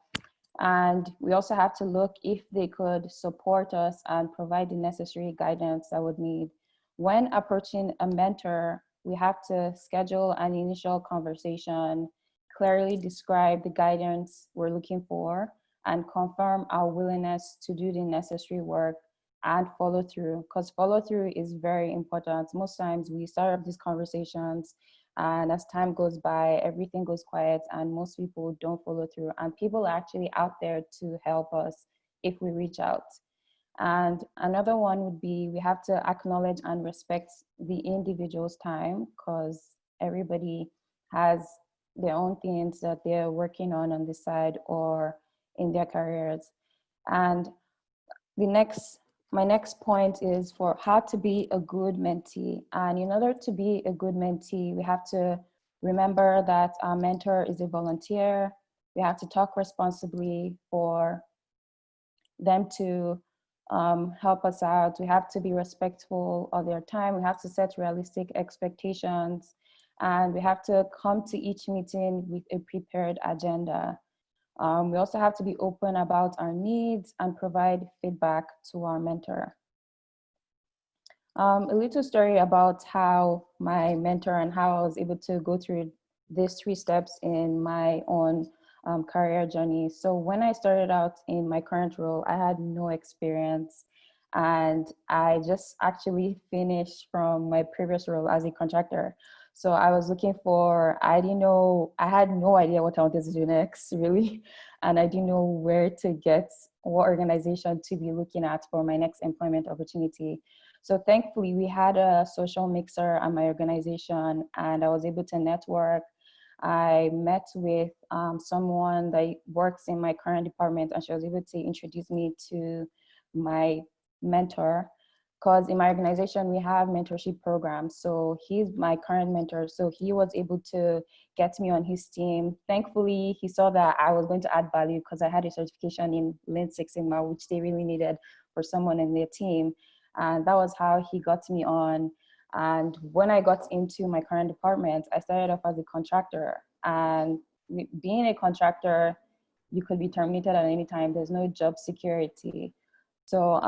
And we also have to look if they could support us and provide the necessary guidance that we would need. When approaching a mentor, we have to schedule an initial conversation, clearly describe the guidance we're looking for, and confirm our willingness to do the necessary work and follow through, because follow through is very important. Most times we start up these conversations And as time goes by, everything goes quiet and most people don't follow through. And people are actually out there to help us if we reach out. And another one would be we have to acknowledge and respect the individual's time, because everybody has their own things that they're working on the side or in their careers. And my next point is for how to be a good mentee. And in order to be a good mentee, we have to remember that our mentor is a volunteer. We have to talk responsibly for them to help us out. We have to be respectful of their time. We have to set realistic expectations. And we have to come to each meeting with a prepared agenda. We also have to be open about our needs and provide feedback to our mentor. A little story about how my mentor and how I was able to go through these 3 steps in my own career journey. So when I started out in my current role, I had no experience, and I just actually finished from my previous role as a contractor. So I was looking for, I had no idea what I wanted to do next, really. And I didn't know where to get, what organization to be looking at for my next employment opportunity. So thankfully, we had a social mixer at my organization, and I was able to network. I met with someone that works in my current department, and she was able to introduce me to my mentor, because in my organization, we have mentorship programs. So he's my current mentor. So he was able to get me on his team. Thankfully, he saw that I was going to add value because I had a certification in Lean Six Sigma, which they really needed for someone in their team. And that was how he got me on. And when I got into my current department, I started off as a contractor. And being a contractor, you could be terminated at any time. There's no job security. So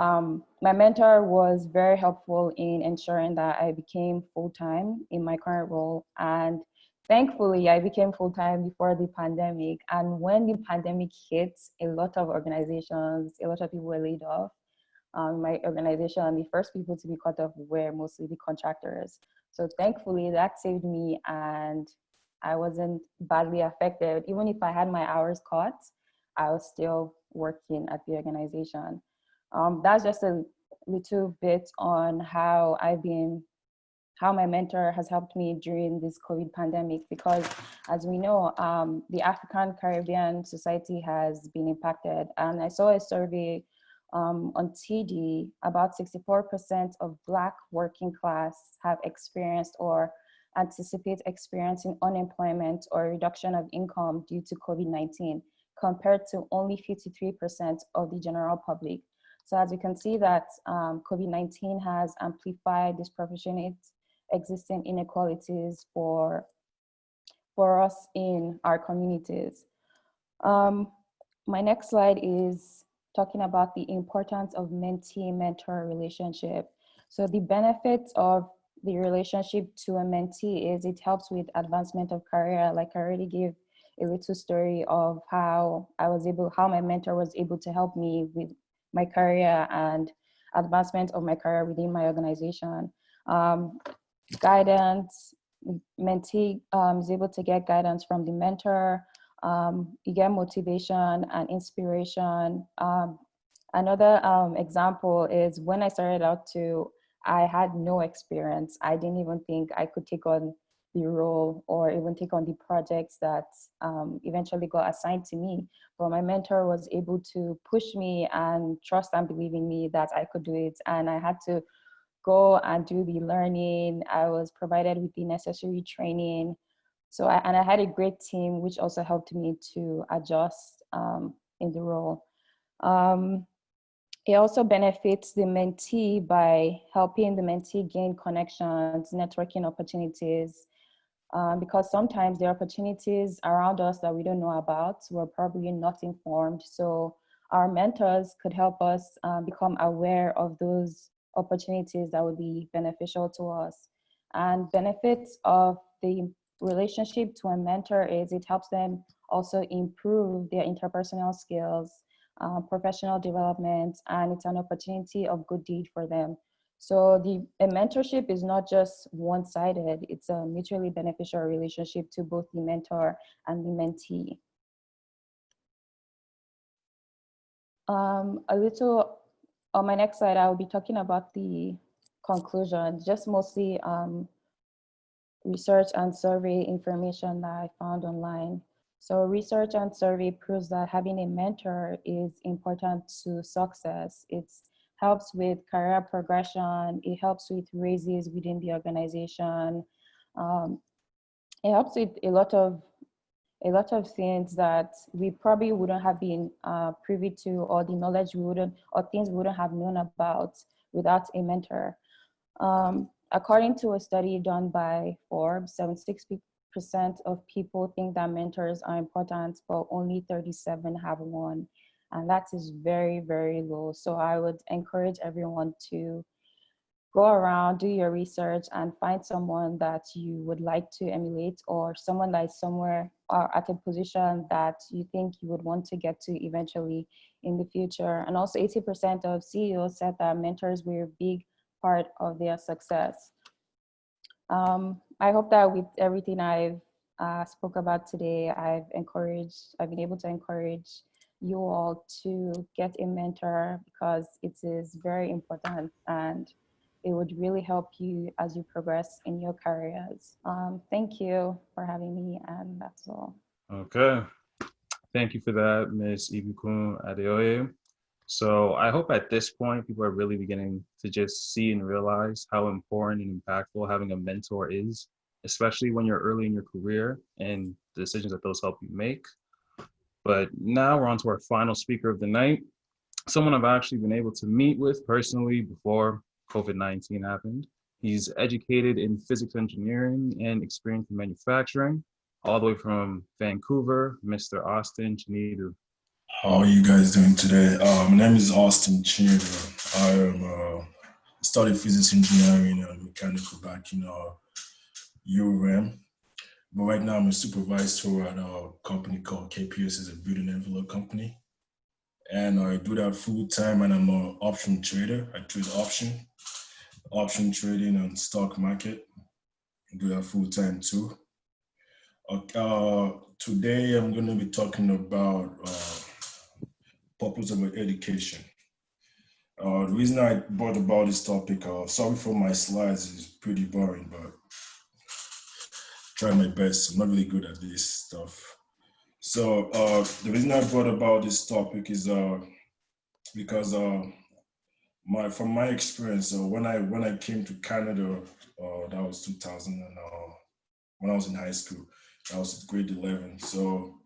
my mentor was very helpful in ensuring that I became full-time in my current role. And thankfully, I became full-time before the pandemic. And when the pandemic hit, a lot of organizations, a lot of people were laid off. My organization, the first people to be cut off were mostly the contractors. So thankfully that saved me, and I wasn't badly affected. Even if I had my hours cut, I was still working at the organization. That's just a little bit on how my mentor has helped me during this COVID pandemic, because as we know, the African Caribbean society has been impacted. And I saw a survey on TD, about 64% of Black working class have experienced or anticipate experiencing unemployment or reduction of income due to COVID-19, compared to only 53% of the general public. So as you can see that COVID-19 has amplified disproportionate existing inequalities for us in our communities. My next slide is talking about the importance of mentee-mentor relationship. So the benefits of the relationship to a mentee is it helps with advancement of career. Like I already gave a little story of how my mentor was able to help me with my career and advancement of my career within my organization. Guidance, mentee is able to get guidance from the mentor. You get motivation and inspiration. Another example is when I started out I had no experience. I didn't even think I could take on the role or even take on the projects that eventually got assigned to me. But my mentor was able to push me and trust and believe in me that I could do it. And I had to go and do the learning. I was provided with the necessary training. So I had a great team, which also helped me to adjust in the role. It also benefits the mentee by helping the mentee gain connections, networking opportunities, because sometimes there are opportunities around us that we don't know about. We're probably not informed. So our mentors could help us become aware of those opportunities that would be beneficial to us. And benefits of the relationship to a mentor is it helps them also improve their interpersonal skills, professional development, and it's an opportunity of good deed for them. So a mentorship is not just one-sided, it's a mutually beneficial relationship to both the mentor and the mentee. A little on my next slide, I will be talking about the conclusion, just mostly research and survey information that I found online. So research and survey proves that having a mentor is important to success. It helps with career progression. It helps with raises within the organization. It helps with a lot of things that we probably wouldn't have been privy to, or the knowledge we wouldn't, or things we wouldn't have known about without a mentor. According to a study done by Forbes, 76% of people think that mentors are important, but only 37 have one. And that is very, very low. So I would encourage everyone to go around, do your research, and find someone that you would like to emulate, or someone that is somewhere or at a position that you think you would want to get to eventually in the future. And also 80% of CEOs said that mentors were a big part of their success. I hope that with everything I've spoke about today, I've been able to encourage you all to get a mentor, because it is very important and it would really help you as you progress in your careers. Thank you for having me, and that's all. Okay. Thank you for that, Ms. Ibukun Adeoye. So I hope at this point, people are really beginning to just see and realize how important and impactful having a mentor is, especially when you're early in your career and the decisions that those help you make. But now we're on to our final speaker of the night, someone I've actually been able to meet with personally before COVID-19 happened. He's educated in physics engineering and experienced in manufacturing, all the way from Vancouver, Mr. Austin Chinedu. How are you guys doing today? My name is Austin Chinedu. I am studied physics engineering and mechanical back in URM. But right now I'm a supervisor at a company called KPS, is a building envelope company. And I do that full time, and I'm an option trader. I trade option trading on stock market. I do that full time too. Today I'm going to be talking about purpose of education. The reason I brought about this topic, sorry for my slides, is pretty boring, but try my best. I'm not really good at this stuff. So the reason I brought about this topic is because from my experience, when I came to Canada, that was 2000, and when I was in high school, I was grade 11. So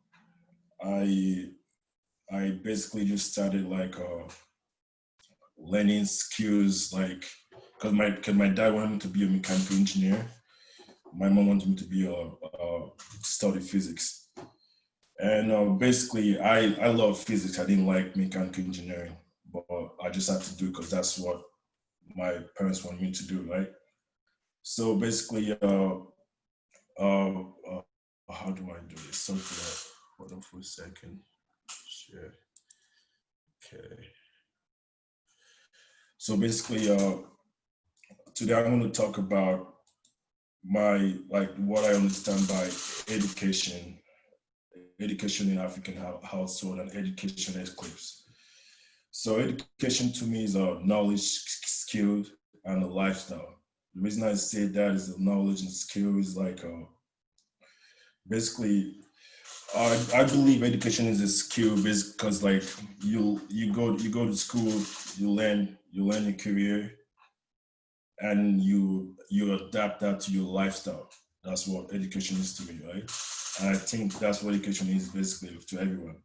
I basically just started like learning skills, like because my dad wanted me to be a mechanical engineer. My mom wanted me to be study physics. And basically, I love physics. I didn't like mechanical engineering, but I just had to do it because that's what my parents wanted me to do, right? So basically, how do I do this? So hold on for a second. Share. Okay. So basically, today I'm going to talk about what I understand by education in African household, and education eclipse. So education to me is a knowledge, skill, and a lifestyle. The reason I say that is the knowledge and skill is like basically I believe education is a skill because like you go to school, you learn your career, and you adapt that to your lifestyle. That's what education is to me, right? And I think that's what education is basically to everyone.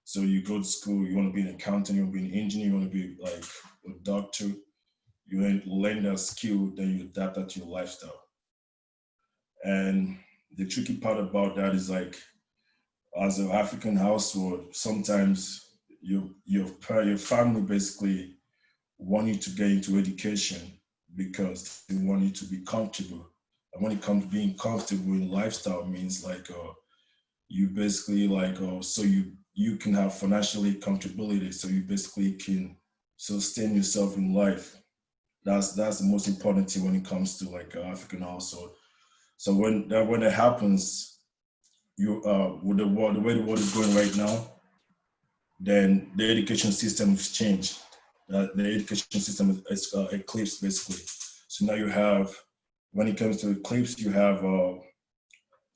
So you go to school, you want to be an accountant, you want to be an engineer, you want to be like a doctor, you learn that skill, then you adapt that to your lifestyle. And the tricky part about that is like, as an African household, sometimes your family basically want you to get into education because they want you to be comfortable. And when it comes to being comfortable in lifestyle means like you basically like so you can have financially comfortability, so you basically can sustain yourself in life. That's the most important thing when it comes to like African household. So when that happens, you with the way the world is going right now, then the education system has changed. The education system is eclipsed basically. So now you have, when it comes to eclipse, you have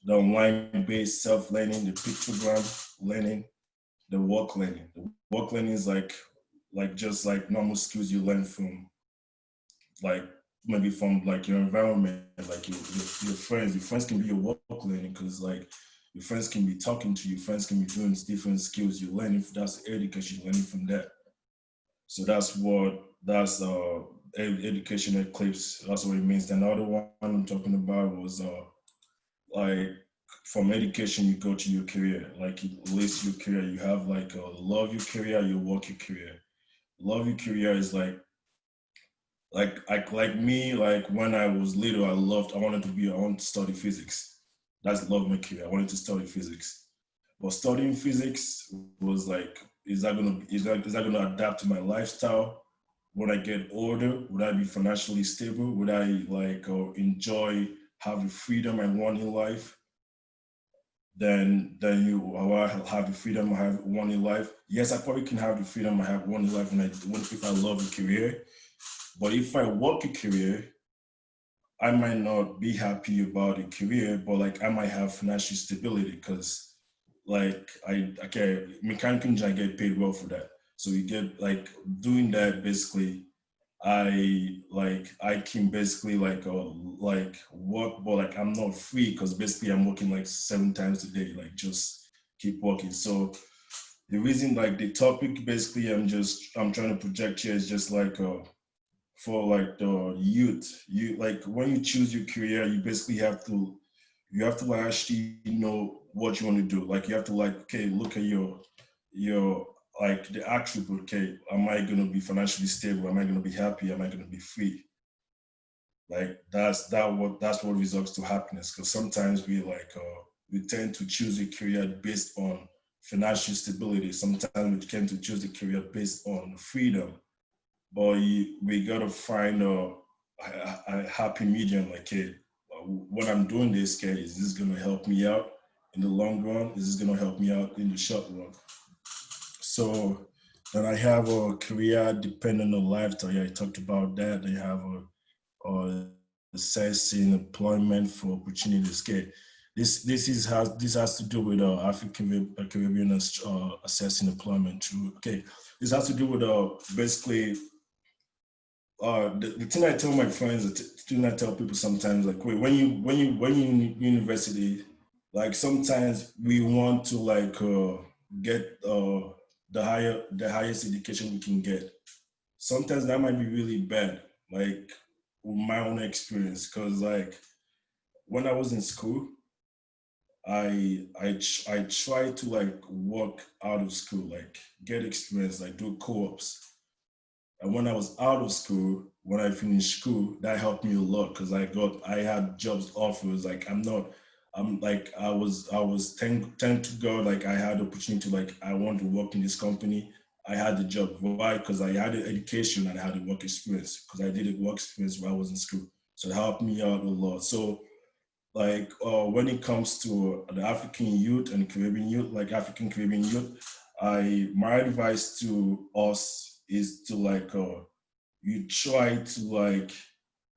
the online-based self-learning, the pictogram learning, the work learning. The work learning is like just like normal skills you learn from like maybe from like your environment, like your friends. Your friends can be your work learning because like your friends can be talking to you, friends can be doing different skills you're learning. That's education, you're learning from that. So that's education eclipse. That's what it means. Another one I'm talking about was like from education you go to your career. Like it relates to your career. You have like love your career, you work your career. Love your career is like me, like when I was little, I wanted to study physics. That's love my career. I wanted to study physics. But studying physics was like, is that gonna adapt to my lifestyle? When I get older, would I be financially stable? Would I like enjoy have the freedom I want in life? Then I have the freedom I have one in life. Yes, I probably can have the freedom I have one in life if I love a career. But if I work a career, I might not be happy about a career, but like I might have financial stability because like okay, mechanical engineer get paid well for that. So you get like doing that basically. I can basically like work, but like I'm not free because basically I'm working like 7 times a day, like just keep working. So the reason like the topic basically I'm trying to project here is just like for like the youth. You like when you choose your career, you basically have to like actually know what you want to do. Like you have to like, okay, look at your like the attribute. Okay, am I gonna be financially stable? Am I gonna be happy? Am I gonna be free? Like that's what results to happiness. Because sometimes we tend to choose a career based on financial stability. Sometimes we tend to choose a career based on freedom. But we gotta find a happy medium. Like, hey, what I'm doing this, okay, is this gonna help me out in the long run? Is this gonna help me out in the short run? So then I have a career dependent on lifestyle. Yeah, I talked about that. I have a assessing employment for opportunities. Okay, this has to do with African Caribbean assessing employment too. Okay, this has to do with basically the thing I tell my friends, the thing I tell people sometimes, like, wait, when you in university, like sometimes we want to like get the highest education we can get. Sometimes that might be really bad, like with my own experience, because like when I was in school, I tried to like work out of school, like get experience, like do co-ops. And when I was out of school, when I finished school, that helped me a lot because I had jobs offers. Like I was thank to God, like I had the opportunity to like, I want to work in this company. I had the job. Why? Because I had the education and I had the work experience because I did a work experience while I was in school. So it helped me out a lot. So like when it comes to the African youth and Caribbean youth, like African Caribbean youth, my advice to us is to like you try to like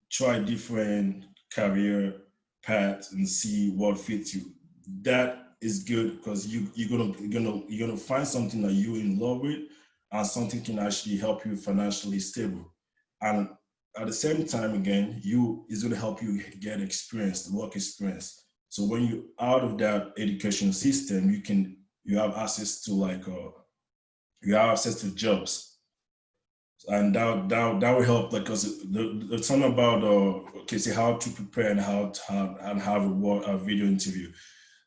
try different career paths and see what fits you. That is good because you're gonna find something that you're in love with and something can actually help you financially stable. And at the same time, again, you is gonna help you get experience, work experience. So when you're out of that education system, you have access to like you have access to jobs and that will help like because the something about okay, say how to prepare and how to have a video interview.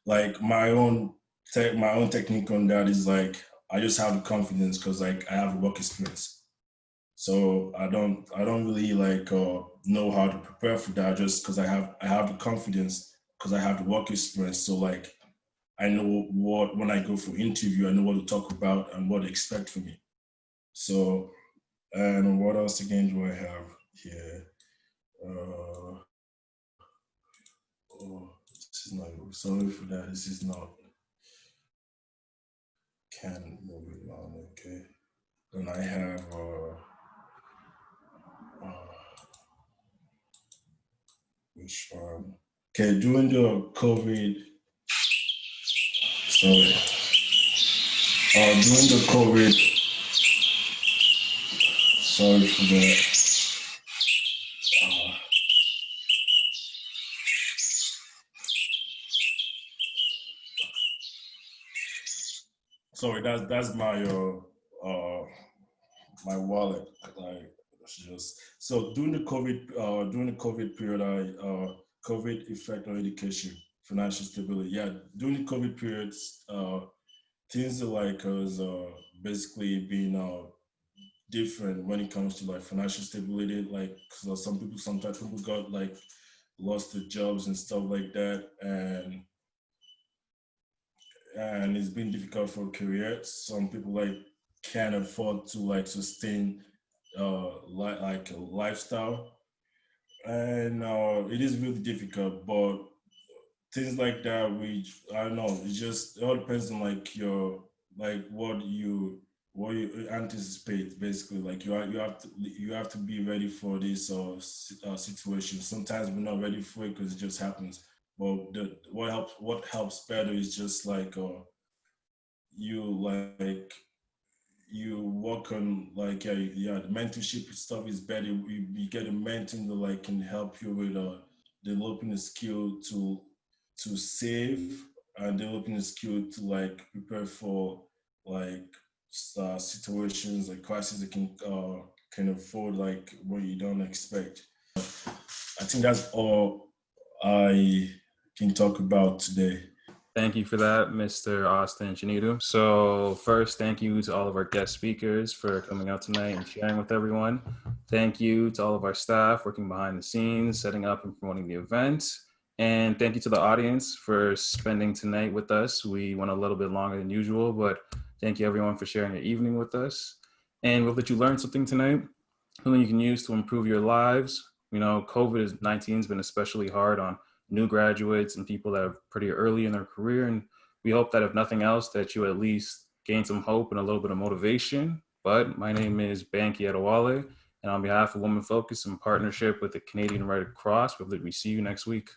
Like my own technique on that is like I just have the confidence because like I have a work experience. So I don't really like know how to prepare for that just because I have the confidence because I have the work experience. So like I know what when I go for interview, I know what to talk about and what to expect from me. So and what else again do I have? here. Oh, this is not, sorry for that. This is not, can move it on, okay. Then I have, which one? Okay, during the COVID, sorry. During the COVID, sorry for that. Sorry, that's my my wallet. Like it's just so during the COVID period, COVID effect on education, financial stability. Yeah, during the COVID periods, things are like basically being different when it comes to like financial stability. Like sometimes people got like lost their jobs and stuff like that, and it's been difficult for careers. Some people like can't afford to like sustain like a lifestyle, and it is really difficult. But things like that, which I don't know, it all depends on like your like what you anticipate. Basically, like you have to be ready for this situation. Sometimes we're not ready for it because it just happens. But what helps better is just like you like you work on like the mentorship stuff is better. You get a mentor that like can help you with developing a skill to save and developing a skill to like prepare for like situations like crises that can afford like what you don't expect. I think that's all I can talk about today. Thank you for that, Mr. Austin Chinidu. So first, thank you to all of our guest speakers for coming out tonight and sharing with everyone. Thank you to all of our staff working behind the scenes, setting up and promoting the event. And thank you to the audience for spending tonight with us. We went a little bit longer than usual, but thank you everyone for sharing your evening with us. And we hope that you learned something tonight, something you can use to improve your lives. You know, COVID-19 has been especially hard on new graduates and people that are pretty early in their career. And we hope that if nothing else, that you at least gain some hope and a little bit of motivation. But my name is Banky Adewale, and on behalf of Women Focus in partnership with the Canadian Red Cross, we see you next week.